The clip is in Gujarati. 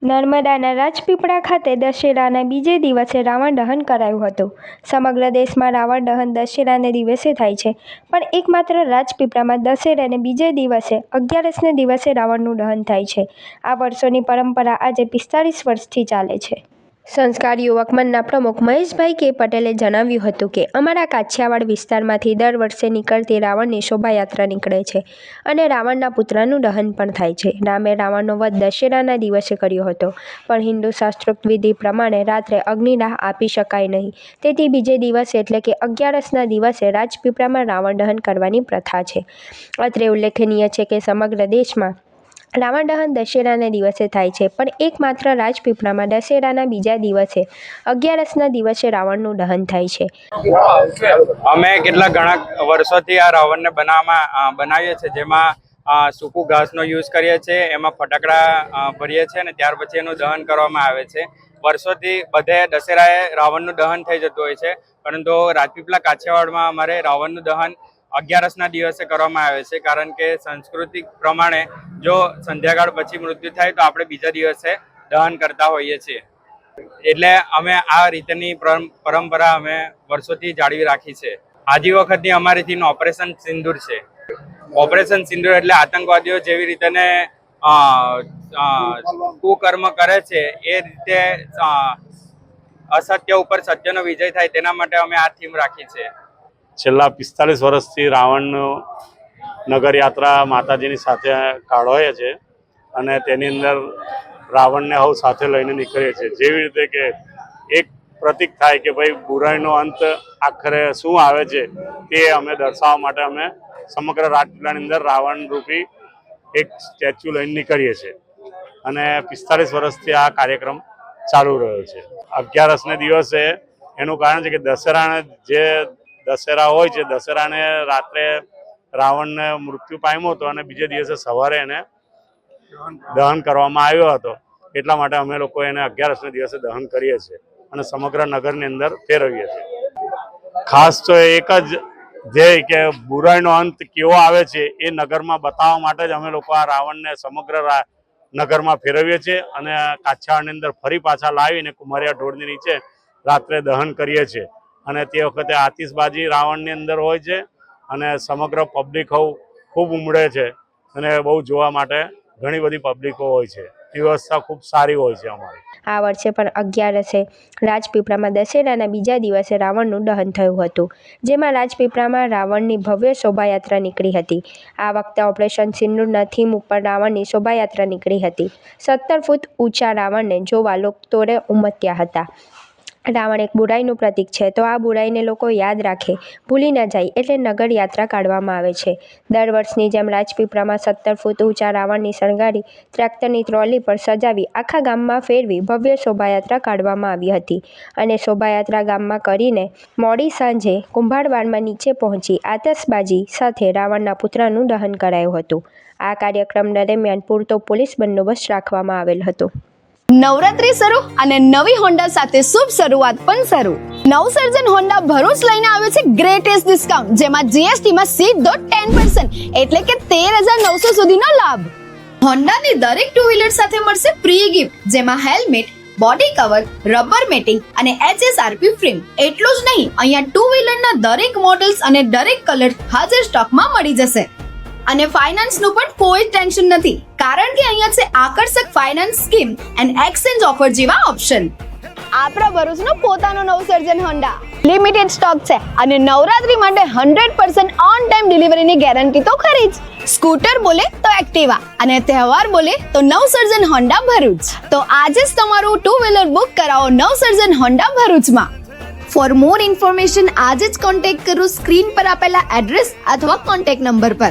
નર્મદાના રાજપીપળા ખાતે દશેરાના બીજે દિવસે રાવણ દહન કરાયું હતું. સમગ્ર દેશમાં રાવણ દહન દશેરાને દિવસે થાય છે, પણ એકમાત્ર રાજપીપળામાં દશેરાને બીજે દિવસે 11સને દિવસે રાવણનું દહન થાય છે. આ વર્ષોની પરંપરા આજે 45 વર્ષથી ચાલે છે. સંસ્કાર યુવક મંચના પ્રમુખ મહેશભાઈ કે પટેલે જણાવ્યું હતું કે અમારા કાછિયાવાડ વિસ્તારમાંથી દર વર્ષે નીકળતી રાવણની શોભાયાત્રા નીકળે છે અને રાવણના પુતળાનું દહન પણ થાય છે. રામે રાવણનો વધ દશેરાના દિવસે કર્યો હતો, પણ હિન્દુ શાસ્ત્રોક્ત વિધિ પ્રમાણે રાત્રે અગ્નિદાહ આપી શકાય નહીં, તેથી બીજે દિવસે એટલે કે 11સના દિવસે રાજપીપળામાં રાવણ દહન કરવાની પ્રથા છે. અત્રે ઉલ્લેખનીય છે કે સમગ્ર દેશમાં રાવણ દહન દશેરાના દિવસે થાય છે, પણ એકમાત્ર રાજપીપળામાં દશેરાના બીજા દિવસે 11સના દિવસે રાવણનું દહન થાય છે. અમે ઘણા વર્ષોથી આ રાવણને બનાવીએ છીએ, જેમાં સૂકું ઘાસનો યુઝ કરીએ છીએ, એમાં ફટાકડા ભરીએ છીએ અને ત્યાર પછી એનું દહન કરવામાં આવે છે. વર્ષોથી બધે દશેરાએ રાવણનું દહન થઈ જતું હોય છે, પરંતુ રાજપીપળા કાછિયાવાડમાં અમારે રાવણનું દહન 11સના દિવસે કરવામાં આવે છે, કારણ કે સાંસ્કૃતિક પ્રમાણે જો સંધ્યાકાળ પછી મૃત્યુ થાય તો આપણે બીજા દિવસે દહન કરતા હોઈએ છીએ. એટલે અમે આ રીતની પરંપરા અમે વર્ષોથી જાળવી રાખી છે. આજી વખતની અમારી થીમ ઓપરેશન સિંદૂર છે. ઓપરેશન સિંદૂર એટલે આતંકવાદીઓ જેવી રીતે કુકર્મ કરે છે, એ રીતે અસત્ય ઉપર સત્યનો વિજય થાય તેના માટે અમે આ થીમ રાખી છે. છેલ્લા 45 વર્ષથી રાવણનું નગરયાત્રા માતાજીની સાથે કાઢવાય છે અને તેની અંદર રાવણને હવ સાથે લઈને નીકળીએ છીએ. જેવી રીતે કે એક પ્રતીક થાય કે ભાઈ બુરાઈનો અંત આખરે શું આવે છે તે અમે દર્શાવવા માટે અમે સમગ્ર રાજપીપળાની અંદર રાવણ રૂપી એક સ્ટેચ્યુ લઈને નીકળીએ છીએ અને 45 વર્ષથી આ કાર્યક્રમ ચાલુ રહ્યો છે. 11સને દિવસે એનું કારણ છે કે દશેરા હોય છે, દશેરાને રાત્રે રાવણને મૃત્યુ પામ્યો હતો અને બીજે દિવસે સવારે એને દહન કરવામાં આવ્યો હતો. એટલા માટે અમે લોકો એને 11સને દિવસે દહન કરીએ છીએ અને સમગ્ર નગરની અંદર ફેરવીએ છીએ. ખાસ તો એક જ ધ્યેય કે બુરાઈનો અંત કેવો આવે છે એ નગરમાં બતાવવા માટે જ અમે લોકો આ રાવણને સમગ્ર નગરમાં ફેરવીએ છીએ અને કાછિયાવાડની અંદર ફરી પાછા લાવીને કુમારિયા ઢોળની નીચે રાત્રે દહન કરીએ છીએ. અને તે વખતે આતિશબાજી રાવણની અંદર હોય છે અને સમગ્ર પબ્લિક ખૂબ ઉમળે છે અને બહુ જોવા માટે ઘણી બધી પબ્લિકો હોય છે. વ્યવસ્થા ખૂબ સારી હોય છે અમારી. આ વર્ષે પણ 11સે રાજપીપળામાં દશેરાના બીજા દિવસે રાવણનું દહન થયું હતું, જેમાં રાજપીપળામાં રાવણની ભવ્ય શોભાયાત્રા નીકળી હતી. આ વખતે ઓપરેશન સિંદૂરના થીમ ઉપર રાવણની શોભાયાત્રા નીકળી હતી. 17 ફૂટ ઊંચા રાવણને જોવા લોકોએ ઉમટ્યા હતા. રાવણ એક બુરાઈનું પ્રતીક છે, તો આ બુરાઈને લોકો યાદ રાખે, ભૂલી ન જાય એટલે નગર યાત્રા કાઢવામાં આવે છે. દર વર્ષની જેમ રાજપીપળામાં 17 ફૂટ ઊંચા રાવણની શણગારી ટ્રેક્ટરની ટ્રોલી પર સજાવી આખા ગામમાં ફેરવી ભવ્ય શોભાયાત્રા કાઢવામાં આવી હતી અને શોભાયાત્રા ગામમાં કરીને મોડી સાંજે કુંભારવાડમાં નીચે પહોંચી આતશબાજી સાથે રાવણના પુતળાનું દહન કરાયું હતું. આ કાર્યક્રમ દરમિયાન પૂરતો પોલીસ બંદોબસ્ત રાખવામાં આવેલ હતો. નવરાત્રી શરૂ અને નવી હોન્ડા સાથે શુભ શરૂઆત પણ શરૂ. નવસર્જન હોન્ડા ભરૂચ લઈને આવ્યો છે ગ્રેટેસ્ટ ડિસ્કાઉન્ટ, જેમાં જીએસટી માં સીધો 10% એટલે કે 13,900 સુધીનો લાભ. હોન્ડાની દરેક ટુ વ્હીલર સાથે મળશે પ્રી ગિફ્ટ, જેમાં helmet, body cover, rubber matting અને HSRP ફ્રેમ. એટલું જ નહીં, અહીંયા ટુ વ્હીલરના દરેક મોડલ્સ અને દરેક કલર હાજર સ્ટોકમાં મળી જશે. અને ફાઇનાન્સનું પણ કોઈ ટેન્શન નથી, કારણ કે અહીંયા છે આકર્ષક finance scheme and exchange offer જેવા ઓપ્શન. આપણા ભરૂચનો પોતાનો નવસર્જન હોન્ડા લિમિટેડ સ્ટોક છે અને નવરાત્રી માટે 100% ઓન ટાઈમ ડિલિવરીની ગેરંટી તો ખરી જ. સ્કૂટર બોલે તો એક્ટિવા અને તહેવાર બોલે તો નવસર્જન હોન્ડા ભરૂચ. તો આજે જ તમારું ટુ વ્હીલર બુક કરાવો નવસર્જન હોન્ડા ભરૂચમાં. ફોર મોર ઇન્ફોર્મેશન આજે જ કોન્ટેક્ટ કરો સ્ક્રીન પર આપેલા એડ્રેસ અથવા કોન્ટેક્ટ નંબર પર.